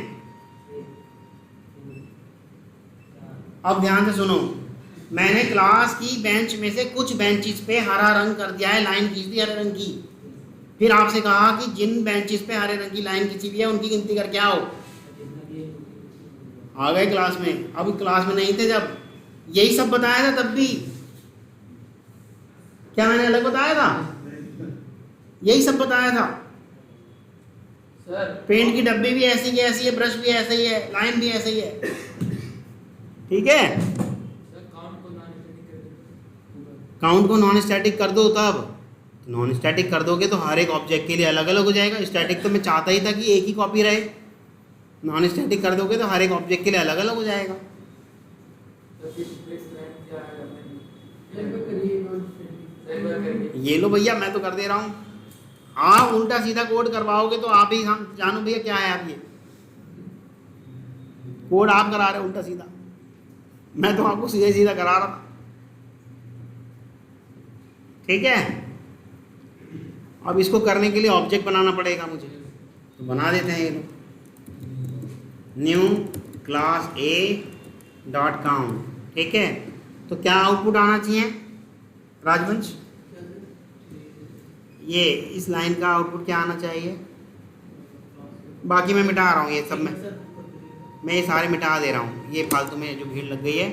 अब ध्यान से सुनो, मैंने क्लास की बेंच में से कुछ बेंचेस पे हरा रंग कर दिया है, लाइन खींच दी हरे रंग की। फिर आपसे कहा कि जिन बेंचेस पे हरे रंग की लाइन खींची हुई है उनकी गिनती करके आओ। आ गए क्लास में? अब क्लास में नहीं थे जब यही सब बताया था तब भी? क्या मैंने अलग बताया था? यही सब बताया था। सर पेंट की डब्बी भी ऐसी की ऐसी है, ब्रश भी ऐसा ही है, लाइन भी ऐसे ही है, ठीक है। काउंट को नॉन स्टैटिक कर दो, तब नॉन स्टैटिक कर दोगे तो हर एक ऑब्जेक्ट के लिए अलग अलग हो जाएगा। स्टैटिक तो मैं चाहता ही था कि एक ही कॉपी रहे, नॉन स्टैटिक कर दोगे तो हर एक ऑब्जेक्ट के लिए अलग अलग हो जाएगा। ये लो भैया मैं तो कर दे रहा हूँ। आप उल्टा सीधा कोड करवाओगे तो आप ही हम जानो भैया क्या है। आप ये कोड आप करा रहे हो उल्टा सीधा, मैं तो आपको सीधा सीधा करा रहा था, ठीक है। अब इसको करने के लिए ऑब्जेक्ट बनाना पड़ेगा मुझे, तो बना देते हैं। ये लोग new class A dot count, ठीक है। तो क्या आउटपुट आना चाहिए राजवंश? ये इस लाइन का आउटपुट क्या आना चाहिए? बाकी मैं मिटा रहा हूँ ये सब, मैं ये सारे मिटा दे रहा हूँ। ये फालतू में जो भीड़ लग गई है,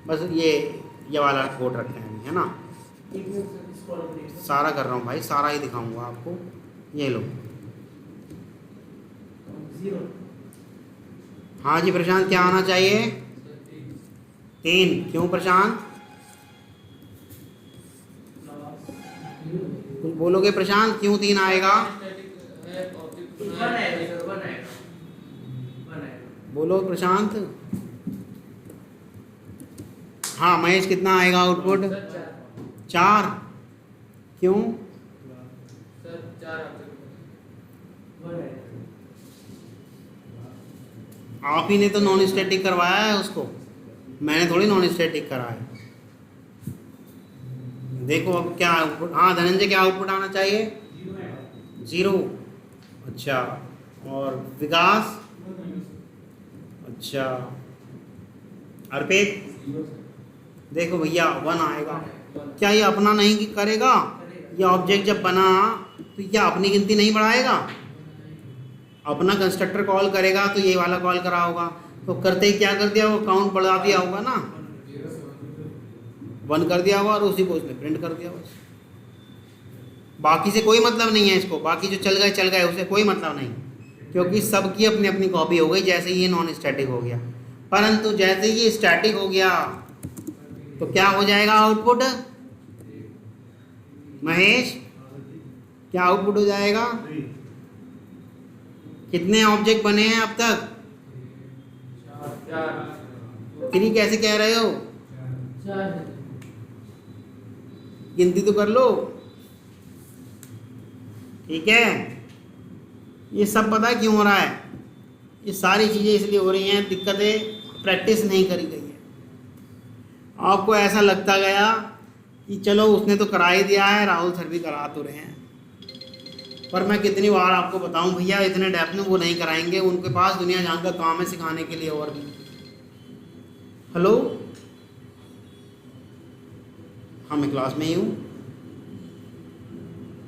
बस ये वाला कोड रखते हैं, है ना। सारा कर रहा हूँ भाई, सारा ही दिखाऊंगा आपको। ये लो। हाँ जी प्रशांत, क्या आना चाहिए? 3। क्यों प्रशांत? कुछ बोलोगे प्रशांत, क्यों 3 आएगा? बोलो प्रशांत। हाँ महेश, कितना आएगा आउटपुट? 4। क्यों? आप ही ने तो नॉन स्टैटिक करवाया है उसको, मैंने थोड़ी नॉन स्टैटिक करा है। देखो अब क्या आउटपुट, हाँ धनंजय क्या आउटपुट आना चाहिए? 0। अच्छा, और विकास? अच्छा, अर्पित? देखो भैया 1 आएगा। क्या ये अपना नहीं करेगा? ये ऑब्जेक्ट जब बना तो क्या अपनी गिनती नहीं बढ़ाएगा? अपना कंस्ट्रक्टर कॉल करेगा तो ये वाला कॉल करा होगा, तो करते ही क्या कर दिया, वो काउंट बढ़ा दिया होगा ना, 1 कर दिया होगा और उसी को उसने प्रिंट कर दिया बस। बाकी से कोई मतलब नहीं है इसको, बाकी जो चल गए उससे कोई मतलब नहीं, क्योंकि सबकी अपनी अपनी कॉपी हो गई। जैसे ही ये नॉन स्टैटिक हो गया, परंतु जैसे ही ये स्टैटिक हो गया तो क्या हो जाएगा आउटपुट? महेश क्या आउटपुट हो जाएगा? कितने ऑब्जेक्ट बने हैं अब तक? 3 कैसे कह रहे हो? गिनती तो कर लो। ठीक है, ये सब पता है क्यों हो रहा है? ये सारी चीज़ें इसलिए हो रही हैं, दिक्कतें प्रैक्टिस नहीं करी गई है। आपको ऐसा लगता गया कि चलो उसने तो करा ही दिया है, राहुल सर भी करा तो रहे हैं, पर मैं कितनी बार आपको बताऊं भैया, इतने डेप्थ में वो नहीं कराएंगे, उनके पास दुनिया जहां का काम है सिखाने के लिए। और भी हेलो, हाँ मैं क्लास में ही हूँ।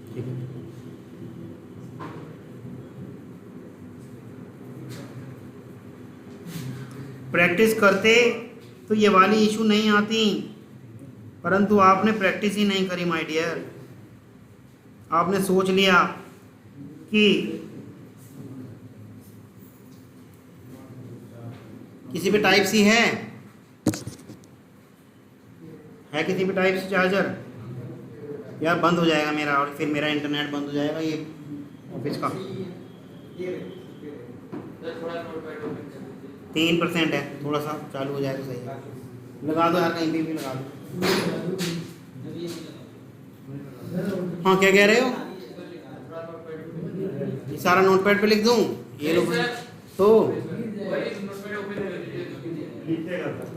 ठीक है, प्रैक्टिस करते तो ये वाली इशू नहीं आती, परंतु आपने प्रैक्टिस ही नहीं करी माय डियर। आपने सोच लिया कि किसी पे टाइप सी है किसी पे टाइप सी चार्जर? यार बंद हो जाएगा मेरा, और फिर मेरा इंटरनेट बंद हो जाएगा ये ऑफिस का। 3% है, थोड़ा सा चालू हो जाए तो सही है। लगा दो यार, कहीं भी लगा दो। हाँ क्या कह रहे हो? ये सारा नोटपैड पे लिख दूं? ये लो तो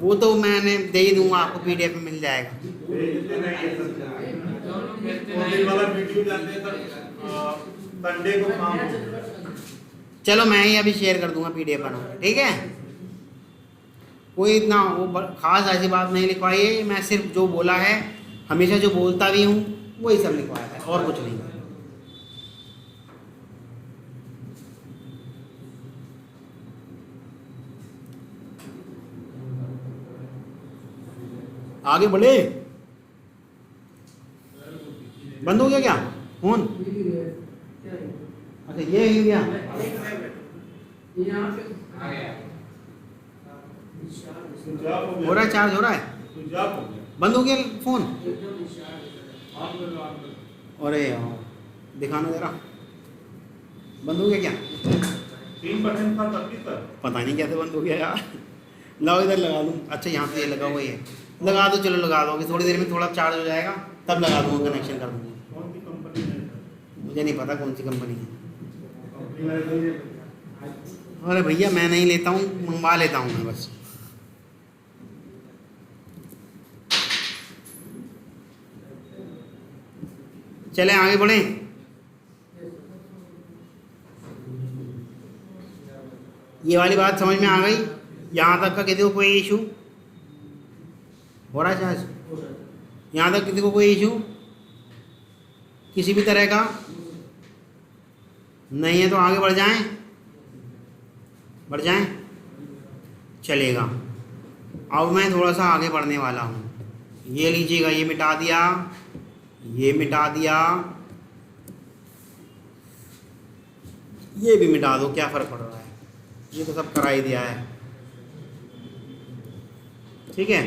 वो तो मैंने दे ही दूंगा आपको, PDF में मिल जाएगा। चलो मैं ही अभी शेयर कर दूंगा PDF बना के, ठीक है? कोई इतना वो खास ऐसी बात नहीं लिखवाई है, मैं सिर्फ जो बोला है, हमेशा जो बोलता भी हूँ वही सब लिखवाया है, और कुछ नहीं। आगे बढ़े। बंद हो गया क्या फोन? अच्छा ये हिल गया। हो रहा है, चार्ज हो रहा है, बंद हो गया फोन। अरे यार दिखाना जरा, बंद हो गया क्या? 3% था तब भी सर। पता नहीं कैसे बंद हो गया यार। लाओ इधर लगा लूँ। अच्छा यहाँ पे ये लगा हुआ है, लगा दो। चलो लगा दो, थोड़ी देर में थोड़ा चार्ज हो जाएगा तब लगा दूँगा, कनेक्शन कर दूँगा। कौन सी कंपनी है? मुझे नहीं पता कौन सी कंपनी है। कंपनी वाले तो ये अरे भैया मैं नहीं लेता हूँ, मंगवा लेता हूँ मैं बस। चलें आगे बढ़ें। ये वाली बात समझ में आ गई? यहाँ तक का किसी को कोई इशू हो रहा है? चार्ज यहाँ तक किसी को कोई इशू किसी भी तरह का नहीं है तो आगे बढ़ जाएं, बढ़ जाएं, चलेगा। अब मैं थोड़ा सा आगे बढ़ने वाला हूँ। ये लीजिएगा, ये मिटा दिया, ये मिटा दिया, ये भी मिटा दो, क्या फ़र्क पड़ रहा है, ये तो सब करा ही दिया है। ठीक है,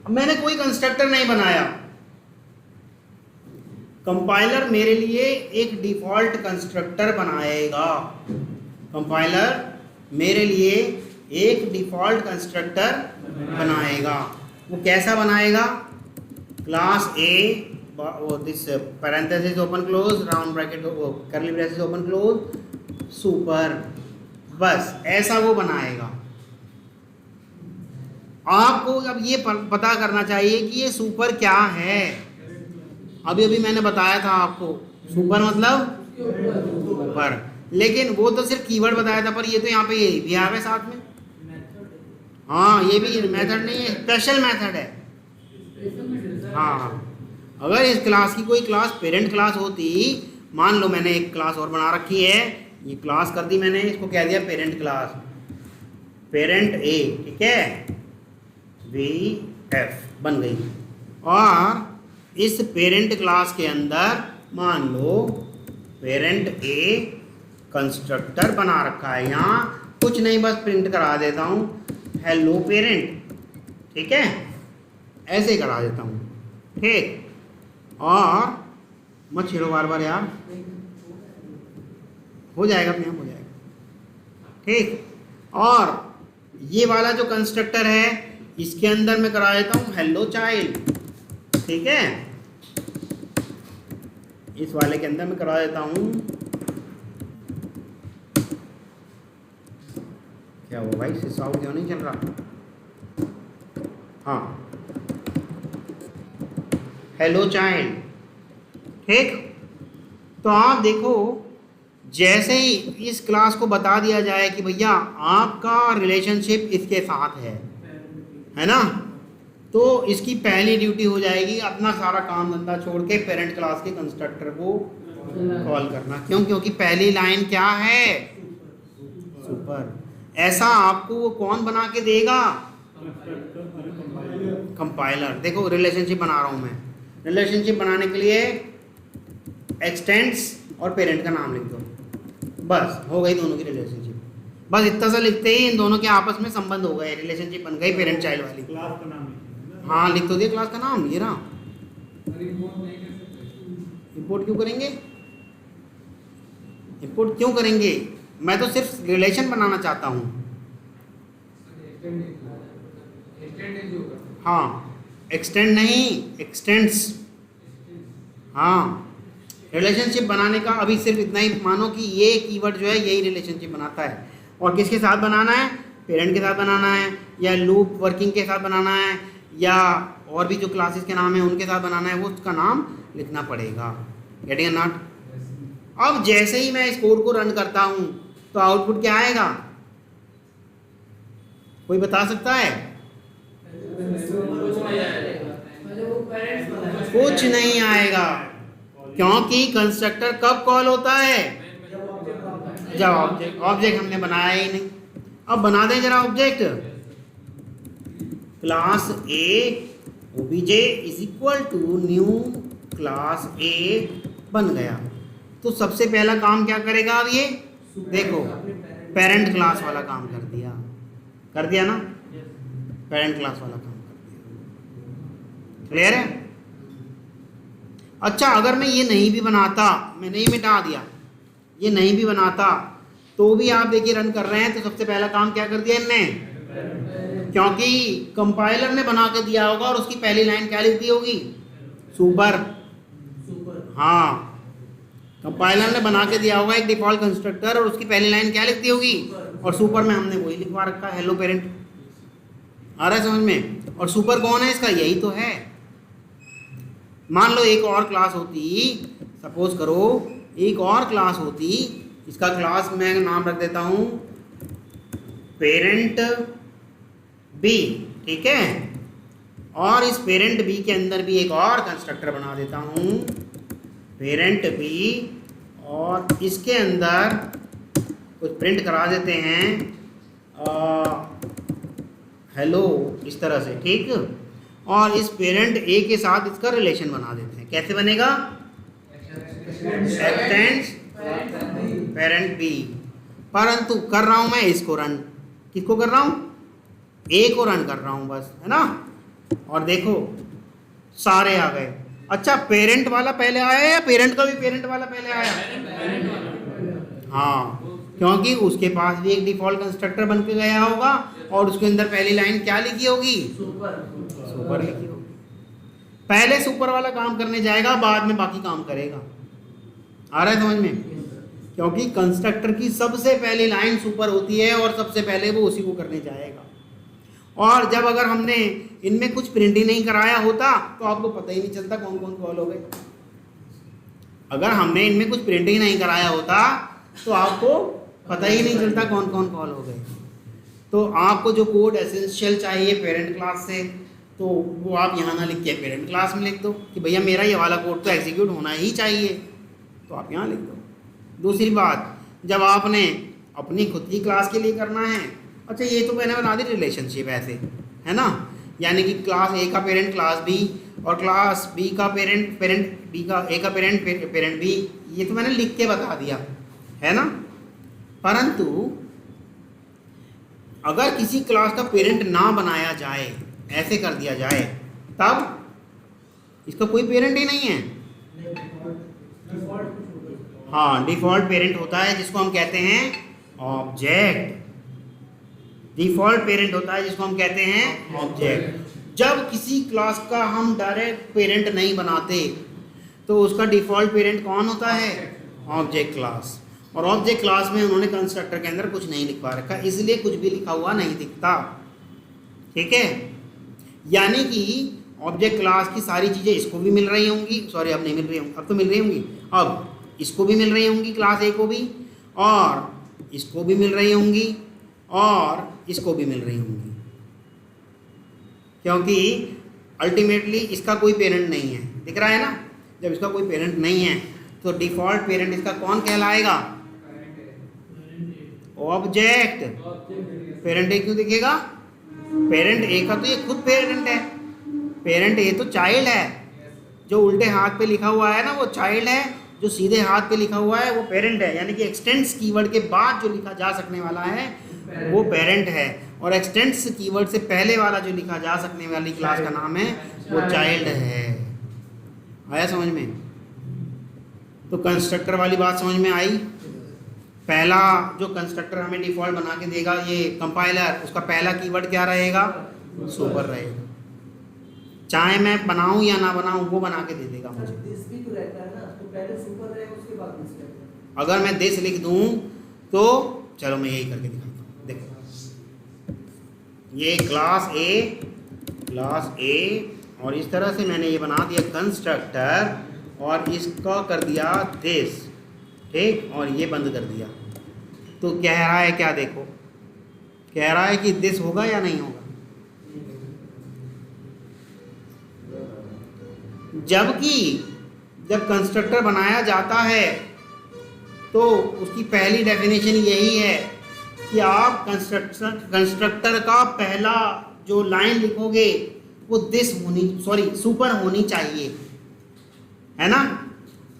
अब मैंने कोई कंस्ट्रक्टर नहीं बनाया, कंपाइलर मेरे लिए एक डिफ़ॉल्ट कंस्ट्रक्टर बनाएगा। कंपाइलर मेरे लिए एक डिफ़ॉल्ट कंस्ट्रक्टर बनाएगा। वो कैसा बनाएगा? Class A, this parenthesis open close, round bracket, curly bracket open close, super, बस ऐसा वो बनाएगा। आपको अब ये पता करना चाहिए कि ये सुपर क्या है। अभी अभी मैंने बताया था आपको, सुपर मतलब ऊपर, लेकिन वो तो सिर्फ कीवर्ड बताया था, पर ये तो यहाँ पे ये भी आ गया साथ में। हाँ, ये भी मेथड नहीं है, स्पेशल मेथड है। हाँ, अगर इस क्लास की कोई क्लास पेरेंट क्लास होती, मान लो मैंने एक क्लास और बना रखी है, ये क्लास कर दी मैंने, इसको कह दिया पेरेंट क्लास, पेरेंट ए, ठीक है, VF बन गई। और इस पेरेंट क्लास के अंदर मान लो पेरेंट ए कंस्ट्रक्टर बना रखा है। यहाँ कुछ नहीं, बस प्रिंट करा देता हूँ हेलो पेरेंट, ठीक है, ऐसे करा देता हूँ, ठीक। और मत छेड़ो बार बार यार, हो जाएगा अपने आप, हो जाएगा, ठीक। और ये वाला जो कंस्ट्रक्टर है, इसके अंदर मैं करा देता हूँ हेलो चाइल्ड, ठीक है। इस वाले के अंदर मैं करा देता हूँ, क्या हुआ भाई, सिसाऊ क्यों नहीं चल रहा? हाँ, हेलो चाइल्ड, ठीक। तो आप देखो, जैसे ही इस क्लास को बता दिया जाए कि भैया आपका रिलेशनशिप इसके साथ है ना, तो इसकी पहली ड्यूटी हो जाएगी अपना सारा काम धंधा छोड़ के पेरेंट क्लास के कंस्ट्रक्टर को कॉल करना। क्यों? क्योंकि पहली लाइन क्या है? सुपर। ऐसा आपको वो कौन बना के देगा? कंपाइलर। देखो रिलेशनशिप बना रहा हूँ मैं, रिलेशनशिप बनाने के लिए एक्सटेंड्स और पेरेंट का नाम लिख दो, बस हो गई दोनों की रिलेशनशिप। बस इतना सा लिखते ही इन दोनों के आपस में संबंध हो गए, रिलेशनशिप बन गई पेरेंट चाइल्ड वाली। क्लास का नाम लिखिए। हाँ, लिख तो दिया क्लास का नाम, ये रहा। रिपोर्ट नहीं कर सकते। इंपोर्ट क्यों करेंगे? इंपोर्ट क्यों करेंगे? मैं तो सिर्फ रिलेशन बनाना चाहता हूँ। हाँ, एक्सटेंड नहीं, एक्सटेंड्स। हाँ, रिलेशनशिप बनाने का अभी सिर्फ इतना ही मानो कि ये कीवर्ड जो है यही रिलेशनशिप बनाता है। और किसके साथ बनाना है? पेरेंट के साथ बनाना है, या लूप वर्किंग के साथ बनाना है, या और भी जो क्लासेस के नाम है उनके साथ बनाना है, वो उसका नाम लिखना पड़ेगा। Getting not? अब जैसे ही मैं इस कोड को रन करता हूँ तो आउटपुट क्या आएगा? कोई बता सकता है? कुछ नहीं आएगा, क्योंकि कंस्ट्रक्टर कब कॉल होता है? जब ऑब्जेक्ट, ऑब्जेक्ट हमने बनाया ही नहीं। अब बना दें जरा object. Class A OBJ is equal to new class A बन गया। तो सबसे पहला काम क्या करेगा? अब ये देखो, पेरेंट क्लास वाला काम कर दिया ना, पेरेंट क्लास वाला काम कर दिया। क्लियर है? अच्छा, अगर मैं ये नहीं भी बनाता, मैंने ये मिटा दिया, ये नहीं भी बनाता, तो भी आप देखिए रन कर रहे हैं, तो सबसे पहला काम क्या कर दिया इनने? क्योंकि कंपाइलर ने बना के दिया होगा और उसकी पहली लाइन क्या लिख दी होगी? सुपर। हाँ, कंपाइलर ने बना के दिया होगा एक डिफॉल्ट कंस्ट्रक्टर, और उसकी पहली लाइन क्या लिख दी होगी? और सुपर में हमने वही लिखवा रखा है, हेलो पेरेंट। आ रहा है समझ में? और सुपर कौन है इसका? यही तो है। मान लो एक और क्लास होती, सपोज करो एक और क्लास होती, इसका क्लास मैं नाम रख देता हूँ पेरेंट बी, ठीक है। और इस पेरेंट बी के अंदर भी एक और कंस्ट्रक्टर बना देता हूँ पेरेंट बी, और इसके अंदर कुछ प्रिंट करा देते हैं हेलो, इस तरह से, ठीक। और इस पेरेंट ए के साथ इसका रिलेशन बना देते हैं। कैसे बनेगा? Extends parent B. परंतु कर रहा हूं मैं इसको रन, किसको कर रहा हूं? ए को रन कर रहा हूं बस, है ना। और देखो सारे आ गए। अच्छा, पेरेंट वाला पहले आया या पेरेंट का भी पेरेंट वाला पहले आया? हाँ, क्योंकि उसके पास भी एक डिफॉल्ट कंस्ट्रक्टर बन के गया होगा और उसके अंदर पहली लाइन क्या लिखी होगी? सुपर लिखी होगी। पहले सुपर वाला काम करने जाएगा, बाद में बाकी काम करेगा। आ रहा है समझ में? क्योंकि कंस्ट्रक्टर की सबसे पहली लाइन सुपर होती है और सबसे पहले वो उसी को करने जाएगा। और जब अगर हमने इनमें कुछ प्रिंट ही नहीं कराया होता तो आपको पता ही नहीं चलता कौन कौन कॉल हो गए। अगर हमने इनमें कुछ प्रिंट ही नहीं कराया होता तो आपको पता ही नहीं चलता कौन कौन कॉल हो गए। तो आपको जो कोड एसेंशियल चाहिए पेरेंट क्लास से, तो वो आप यहाँ ना लिख के पेरेंट क्लास में लिख दो कि भैया मेरा ये वाला कोड तो एग्जीक्यूट होना ही चाहिए, तो आप यहाँ लिख दो। दूसरी बात, जब आपने अपनी खुद की क्लास के लिए करना है, अच्छा ये तो मैंने बना दी रिलेशनशिप ऐसे, है ना, यानी कि क्लास ए का पेरेंट क्लास बी और क्लास बी का पेरेंट बी का ए का पेरेंट बी, ये तो मैंने लिख के बता दिया, है ना। परंतु अगर किसी क्लास का पेरेंट ना बनाया जाए, ऐसे कर दिया जाए, तब इसका कोई पेरेंट ही नहीं है। हाँ, डिफ़ॉल्ट पेरेंट होता है जिसको हम कहते हैं ऑब्जेक्ट। डिफ़ॉल्ट पेरेंट होता है जिसको हम कहते हैं ऑब्जेक्ट। जब किसी क्लास का हम डायरेक्ट पेरेंट नहीं बनाते तो उसका डिफ़ॉल्ट पेरेंट कौन होता है? Object class. और ऑब्जेक्ट क्लास में उन्होंने कंस्ट्रक्टर के अंदर कुछ नहीं लिखवा रखा, इसलिए कुछ भी लिखा हुआ नहीं दिखता, ठीक है। यानी कि ऑब्जेक्ट क्लास की सारी चीज़ें इसको भी मिल रही होंगी, सॉरी अब नहीं मिल रही होंगी, अब तो मिल रही होंगी, अब इसको भी मिल रही होंगी क्लास ए को भी, और इसको भी मिल रही होंगी, और इसको भी मिल रही होंगी, क्योंकि अल्टीमेटली इसका कोई पेरेंट नहीं है, दिख रहा है ना। जब इसका कोई पेरेंट नहीं है तो डिफ़ॉल्ट पेरेंट इसका कौन कहलाएगा? ऑब्जेक्ट। पेरेंट ए क्यों दिखेगा? पेरेंट ए का तो ये खुद पेरेंट है, पेरेंट ए तो चाइल्ड है। जो उल्टे हाथ पे लिखा हुआ है ना वो चाइल्ड है, जो सीधे हाथ पे लिखा हुआ है वो पेरेंट है। यानी कि एक्सटेंड्स कीवर्ड के बाद जो लिखा जा सकने वाला है वो पेरेंट है, और एक्सटेंड्स कीवर्ड से पहले वाला जो लिखा जा सकने वाली क्लास का नाम है वो चाइल्ड है। आया समझ में? तो कंस्ट्रक्टर वाली बात समझ में आई। पहला जो कंस्ट्रक्टर हमें डिफ़ॉल्ट बना के देगा ये कंपाइलर, उसका पहला कीवर्ड क्या रहेगा? सुपर रहेगा। चाहे मैं बनाऊं या ना बनाऊं वो बना के दे देगा मुझे। दिस भी तो रहता है ना, तो पहले सुपर रहेगा उसके बाद दिस रहता है। अगर मैं दिस लिख दूं तो चलो मैं यही करके दिखाता हूँ। देखो ये क्लास ए और इस तरह से मैंने ये बना दिया कंस्ट्रक्टर और इसका कर दिया दिस, ठीक, और ये बंद कर दिया। तो कह रहा है क्या? देखो कह रहा है कि दिस होगा या नहीं होगा। जबकि जब कंस्ट्रक्टर बनाया जाता है तो उसकी पहली डेफिनेशन यही है कि आप कंस्ट्रक्टर का पहला जो लाइन लिखोगे वो दिस होनी, सॉरी सुपर होनी चाहिए, है ना।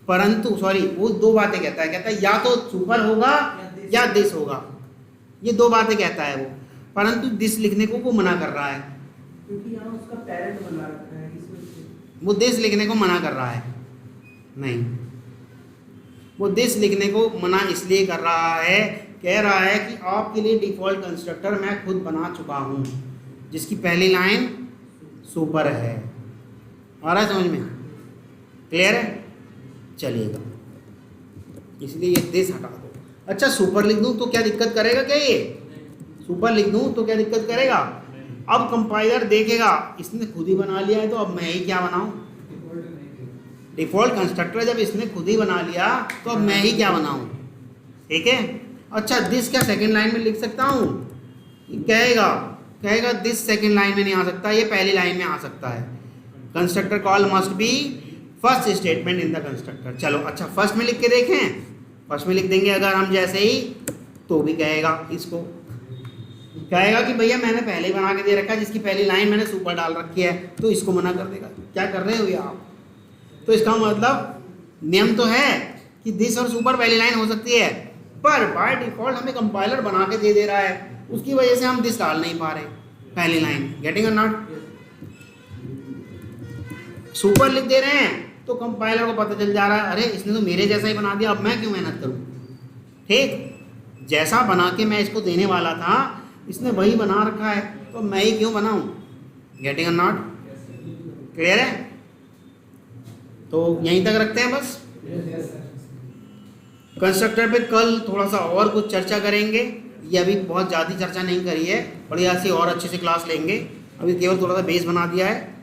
परंतु वो दो बातें कहता है या तो सुपर होगा या दिस होगा, ये दो बातें कहता है वो। परंतु दिस लिखने को वो मना कर रहा है, क्योंकि यहाँ उसका पेरेंट बना रखा है, इस वजह से वो दिस लिखने को मना कर रहा है। नहीं, वो दिस लिखने को मना इसलिए कर रहा है, कह रहा है कि आपके लिए डिफ़ॉल्ट कंस्ट्रक्टर मैं खुद बना चुका हूँ जिसकी पहली लाइन सुपर है। आ रहा है समझ में? क्लियर है? चलिएगा, इसलिए ये दिस हटा दो। अच्छा सुपर लिख दूँ तो क्या दिक्कत करेगा? क्या ये सुपर लिख दूँ तो क्या दिक्कत करेगा? अब कंपाइलर देखेगा इसने खुद ही बना लिया है तो अब मैं ही क्या बनाऊँ? डिफ़ॉल्ट कंस्ट्रक्टर जब इसने खुद ही बना लिया तो अब मैं ही क्या बनाऊँ? ठीक है। अच्छा दिस क्या सेकंड लाइन में लिख सकता हूँ? कहेगा दिस सेकंड लाइन में नहीं आ सकता, ये पहली लाइन में आ सकता है। Constructor call must be first statement in the constructor. चलो अच्छा फर्स्ट में लिख के देखें। फर्स्ट में लिख देंगे अगर हम जैसे ही, तो भी कहेगा इसको, कहेगा कि भैया मैंने पहले ही बना के दे रखा है जिसकी पहली लाइन मैंने सुपर डाल रखी है, तो इसको मना कर देगा। क्या कर रहे हो ये आप? तो इसका मतलब नियम तो है कि दिस और सुपर पहली लाइन हो सकती है, पर बाय डिफ़ॉल्ट हमें कंपाइलर बना के दे रहा है, उसकी वजह से हम दिस डाल नहीं पा रहे पहली लाइन। गेटिंग और नॉट? सुपर लिख दे रहे हैं तो कंपाइलर को पता चल जा रहा है अरे इसने तो मेरे जैसा ही बना दिया, अब मैं क्यों मेहनत करूं। ठीक, जैसा बना के मैं इसको देने वाला था इसने वही बना रखा है, तो मैं ही क्यों बनाऊं। गेटिंग और नॉट? क्लियर है? तो यहीं तक रखते हैं बस। कंस्ट्रक्टर पे कल थोड़ा सा और कुछ चर्चा करेंगे, ये अभी बहुत ज़्यादा चर्चा नहीं करी है, बढ़िया से और अच्छे से क्लास लेंगे। अभी केवल थोड़ा सा बेस बना दिया है,